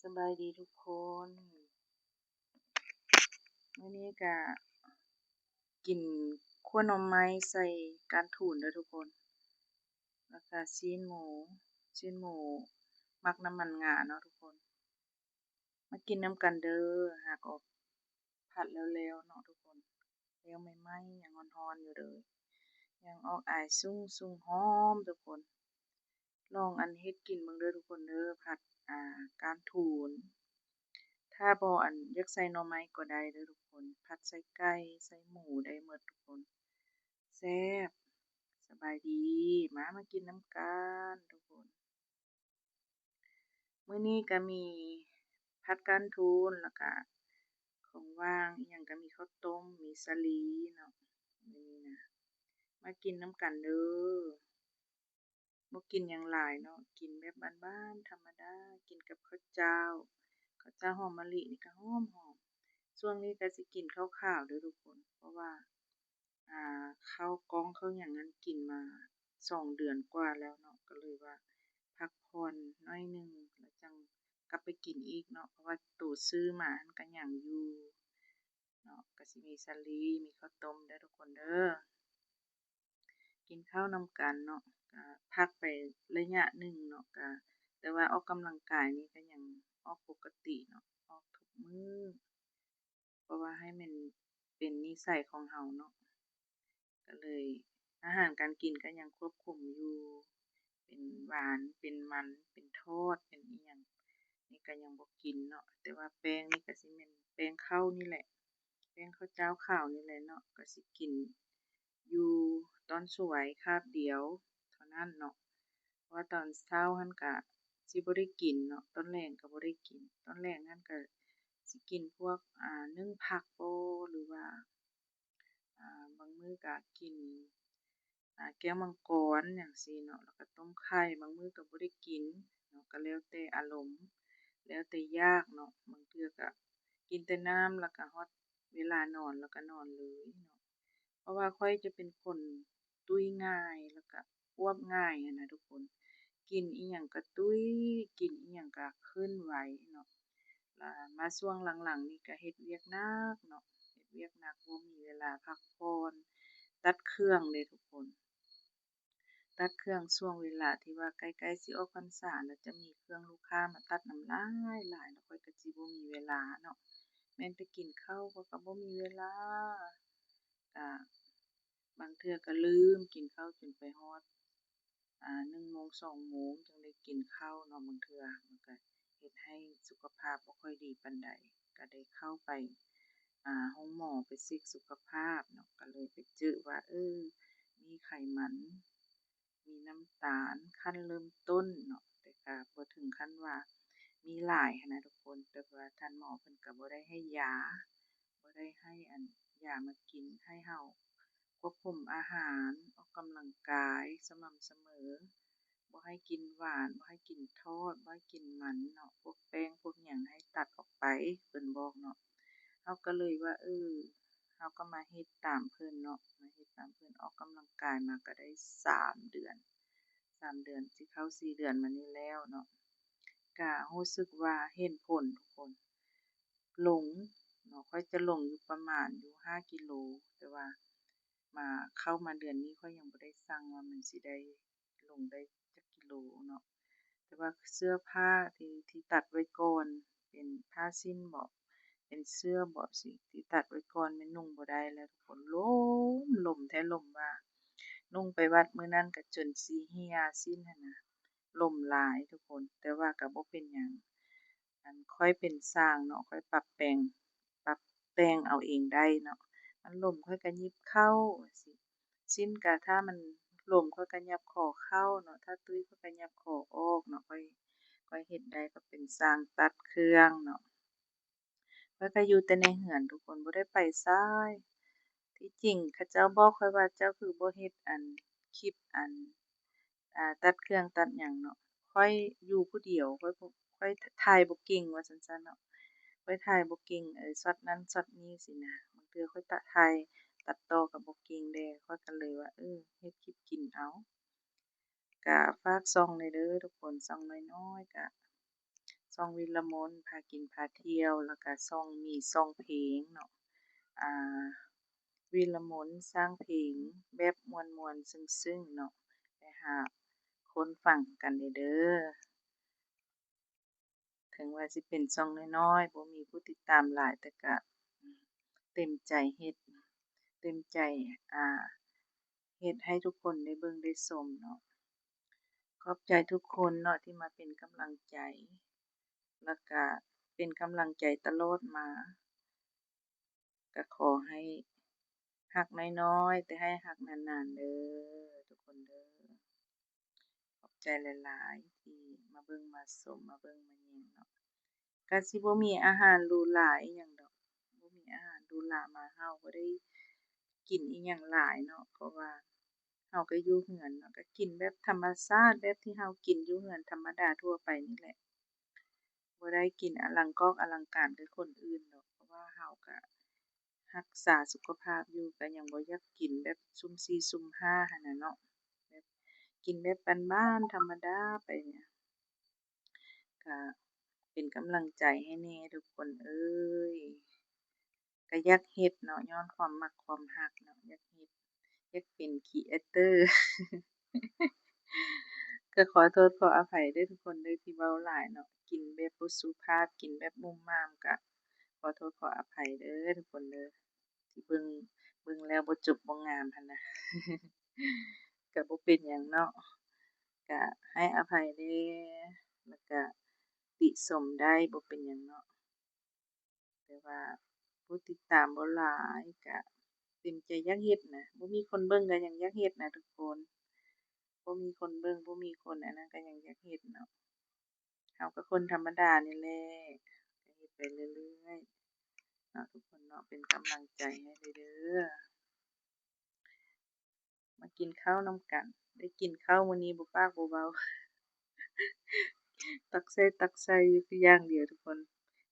สบายดีทุกคนมื้อนี้ก็กินคั่วหน่อไม้ใส่ก้านถูนเด้อทุกคนแล้วก็ซีนหมูหมักน้ำมันงาเนาะทุกคนมากินนำกันเด้อหากออกผัดแล้วๆเนาะทุกคนแล้วใหม่ๆยังร้อนๆอยู่เลยยังออกอายซุ่งๆหอมทุกคนลองเฮ็ดกินเบิ่งเด้อทุกคนเด้อผัดก้านถูน ถ้าบ่อยากใส่หน่อไม้ก็ได้เด้อทุกคนผัดใส่ไก่ใส่หมูได้หมดทุกคนแซ่บสบายดีมากินน้ำกันทุกคนมื้อนี้ก็มีผัดก้านทูนแล้วก็ของว่างอิหยังก็มีข้าวต้มมีสาลีเนาะมื้อนี้นะมากินน้ำกันเด้อบ่กินหยังหลายเนาะกินแบบบ้านๆธรรมดากินกับข้าวเจ้าหอมมะลินี่ก็หอมๆช่วงนี้ก็สิกินข้าวขาวเด้อทุกคนเพราะว่าข้าวกล้องข้าวหยังนั้นกินมา2 เดือนกว่าแล้วเนาะก็เลยว่าพักผ่อนหน่อยหนึ่งแล้วจังกลับไปกินอีกเนาะเพราะว่าตู้ซื้อมามันก็ยังอยู่เนาะก็สิมีสาลีมีข้าวต้มเด้อทุกคนเด้อกินข้าวนำกันเนาะก็พักไประยะหนึ่งเนาะก็แต่ว่าออกกำลังกายนี่ก็ยังออกปกติเนาะออกทุกมื้อเพราะว่าให้มันเป็นนิสัยของเราเนาะ ก็เลยอาหารการกินก็ยังควบคุมอยู่เป็นหวานเป็นมันเป็นทอดเป็นอิหยังนี่ก็ยังบ่กินเนาะแต่ว่าแป้งนี่ก็สิแม่นแป้งข้าวนี่แหละแป้งข้าวเจ้าขาวนี่แหละเนาะก็สิกินอยู่ตอนสวยคาบเดียวเท่านั้นเนาะเพราะว่าตอนเช้าหั้นก็สิบ่ได้กินเนาะตอนแลงก็บ่ได้กินตอนแลงหั้นก็สิกินพวกนึ่งผักบ่หรือว่า บางมื้อก็กินแก้วมังกรจั่งซี้เนาะแล้วก็ต้มไข่บางมื้อก็บ่ได้กินเนาะก็แล้วแต่อารมณ์แล้วแต่อยากเนาะบางเทื่อก็กินแต่น้ำแล้วก็ฮอดเวลานอนแล้วก็นอนเลยเนาะเพราะว่าข้อยจะเป็นคนตุ้ยง่ายแล้วก็อ้วกง่ายอะนะทุกคนกินอิหยังก็ตุ้ยกินอิหยังก็ขึ้นไวเนาะมาช่วงหลังๆนี่ก็เฮ็ดเวียกหนักเนาะ เฮ็ดเวียกหนักบ่มีเวลาพักผ่อนตัดเครื่องเด้ทุกคนตัดเครื่องช่วงเวลาที่ว่าใกล้ๆสิออกพรรษาแล้วจะมีเครื่องลูกค้ามาตัดนำหลายหลายแล้วข้อยก็สิบ่มีเวลาเนาะแม้นแต่กินข้าวข้อยก็บ่มีเวลาก็บางเทื่อก็ลืมกินข้าวจนไปฮอด1โมง2โมงจังได้กินข้าวเนาะบางเทื่อมันก็เฮ็ดให้สุขภาพบ่ค่อยดีปานใดก็ได้เข้าไปห้องหมอไปเช็กสุขภาพเนาะก็เลยไปเจอว่ามีไขมันมีน้ำตาลขั้นเริ่มต้นเนาะแต่ก็บ่ถึงขั้นว่ามีหลายหั้นนะทุกคนแต่ว่าท่านหมอเพิ่นก็บ่ได้ให้ยาบ่ได้ให้ยามากินให้เราควบคุมอาหารออกกำลังกายสม่ำเสมอบ่ให้กินหวานบ่ให้กินทอดบ่ให้กินมันเนาะพวกแป้งพวกหยังให้ตัดออกไปเพิ่นบอกเนาะ เราก็เลยว่าเราก็มาเฮ็ดตามเพิ่นเนาะมาเฮ็ดตามเพิ่นออกกำลังกายมาก็ได้3 เดือน3 เดือนสิเข้า4 เดือนมานี้แล้วเนาะก็รู้สึกว่าเห็นผลทุกคนหลงเนาะข้อยจะหลงอยู่ประมาณอยู่5 กิโลแต่ว่ามาเข้ามาเดือนนี้ข้อยยังบ่ได้ชั่งว่ามันสิได้ลงได้จักกิโลเนาะแต่ว่าเสื้อผ้าที่ตัดไว้ก่อนเป็นผ้าสิ้นเบาะ เป็นเสื้อเบาะสิที่ตัดไว้ก่อนมันนุ่งบ่ได้แล้วทุกคนลมแท้ลมว่านุ่งไปวัดมื้อนั้นก็จนสิเหี่ยสิ้นหั้นน่ะลมหลายทุกคนแต่ว่าก็บ่เป็นหยังค่อยเป็นสร้างเนาะค่อยปรับแต่งเอาเองได้เนาะมันล่มค่อยก็หยิบเข้าว่าซี้สิ้นก็ถ้ามันล่มข้อยก็ยับเข้อเข้าเนาะถ้าตุ้ยข้อยก็ยับเข้อออกเนาะค่อยเฮ็ดได้ก็เป็นสร้างตัดเครื่องเนาะ ข้อยก็อยู่แต่ในเรือนทุกคนบ่ได้ไปไสที่จริงเขาเจ้าบอกข้อยว่าเจ้าคือบ่เฮ็ดคลิปตัดเครื่องตัดหยังเนาะข้อยอยู่ผู้เดียวข้อยถ่ายบ่เก่งว่าซั่นซะเนาะข้อยถ่ายบ่เก่งช็อตนั้นช็อตนี้สินะบางเทื่อข้อยถ่ายตัดต่อก็บ่เก่งเด้ข้อยก็เลยว่าเฮ็ดคลิปกินเอาก็ฝากช่องหน่อยเด้อทุกคนช่องน้อยๆก็ ช่องวิรมนพากินพาเที่ยวแล้วก็ช่องมีช่องเพลงเนาะอ่าวิรมนสร้างเพลงแบบม่วนๆซึ้งๆเนาะไปหาคนฟังกันเด้อถึงว่าสิเป็นช่องน้อยๆบ่มีผู้ติดตามหลายแต่ก็เต็มใจเฮ็ดเต็มใจอ่าเฮ็ดให้ทุกคนได้เบิ่งได้ชมเนาะขอบใจทุกคนเนาะที่มาเป็นกำลังใจแล้วก็เป็นกำลังใจตลอดมาก็ขอให้ฮักน้อยๆแต่ให้ฮักนานๆเด้อทุกคนเด้อขอบใจหลายๆที่มาเบิ่งมาชมมาเบิ่งมาแยงเนาะก็สิบ่มีอาหารหรูหราอิหยังดอกบ่มีอาหารหรูหรามาเฮาบ่ได้กินอิหยังหลายเนาะเพราะว่าเฮาก็อยู่เรือนเนาะก็กินแบบธรรมชาติแบบที่เฮากินอยู่เรือนธรรมดาทั่วไปนี่แหละบ่ได้กินอลังกอกอลังการคือคนอื่นดอกเพราะว่าเฮาก็รักษาสุขภาพอยู่ก็ยังบ่อยากกินแบบสุ่ม4สุ่ม5หั้นน่ะเนาะแบบกินแบบบ้านๆธรรมดาไปเนี่ยก็เป็นกำลังใจให้แหน่ทุกคนเอ้ยก็อยากเฮ็ดเนาะญ้อนความมักความรักเนาะอยากเฮ็ดอยากเป็น Creator ก็ขอโทษขออภัยเด้อทุกคนเด้อที่เว้าหลายเนาะกินแบบบ่สุภาพกินแบบมุมมามก็ขอโทษขออภัยเด้อทุกคนเด้อที่เบิ่งแล้วบ่จบบ่งามหั้นนะก็บ่เป็นหยังเนาะก็ให้อภัยแหน่แล้วก็ติชมได้บ่เป็นหยังเนาะแต่ว่าผู้ติดตามบ่หลายก็เต็มใจอยากเฮ็ดนะบ่มีคนเบิ่งก็ยังอยากเฮ็ดนะทุกคนบ่มีคนเบิ่งบ่มีคนอันนั้นก็ยังอยากเฮ็ดเนาะเราก็คนธรรมดานี่แหละก็เฮ็ดไปเรื่อยๆเนาะทุกคนเนาะเป็นกำลังใจให้เด้อมากินข้าวนำกันได้กินข้าวมื้อนี้บ่ปากบ่เว้าตักใส่อยู่คืออย่างเดียวทุกคน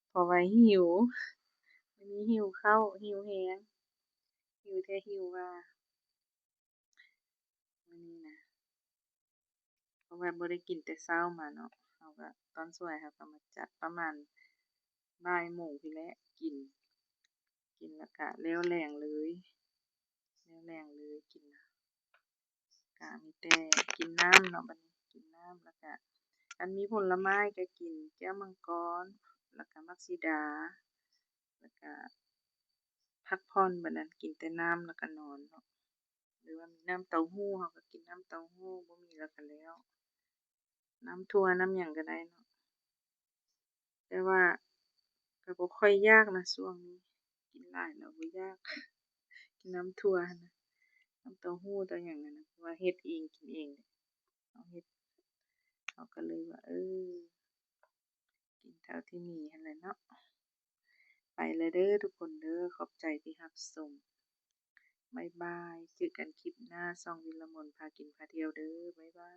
เพราะว่าหิวมื้อนี้หิวข้าวหิวแรงหิวแท้หิวว่ามื้อนี้นะเพราะว่าบ่ได้กินแต่เช้ามาเนาะเราก็ตอนช่วงเราก็มาจัดประมาณบ่ายโมงพู้นแหละกินแล้วก็แล้วแล้งเลยแล้วแล้งเลยกินก็มีแต่กินน้ำเนาะบัดนี้กินน้ำแล้วก็คันมีผลไม้ก็กินแก้วมังกรแล้วก็มักสีดาแล้วก็พักผ่อนบัดนั้นกินแต่น้ำแล้วก็นอนเนาะหรือว่ามีน้ำเต้าหู้เราก็กินน้ำเต้าหู้บ่มีแล้วก็แล้วน้ำถั่วน้ำหยังก็ได้เนาะแต่ว่าก็บ่ค่อยอยากนะช่วงนี้กินหลายแล้วบ่อยากกินน้ำถั่วหั้นนะน้ำเต้าหู้เต้าหยังนั่นน่ะเพราะว่าเฮ็ดเองกินเองเราเฮ็ดเราก็เลยว่ากินเท่าที่มีหั้นแหละเนาะไปแล้วเด้อทุกคนเด้อขอบใจที่รับชมบ๊ายบายเจอกันคลิปหน้าช่องวิรมนพากินพาเที่ยวเด้อบ๊ายบาย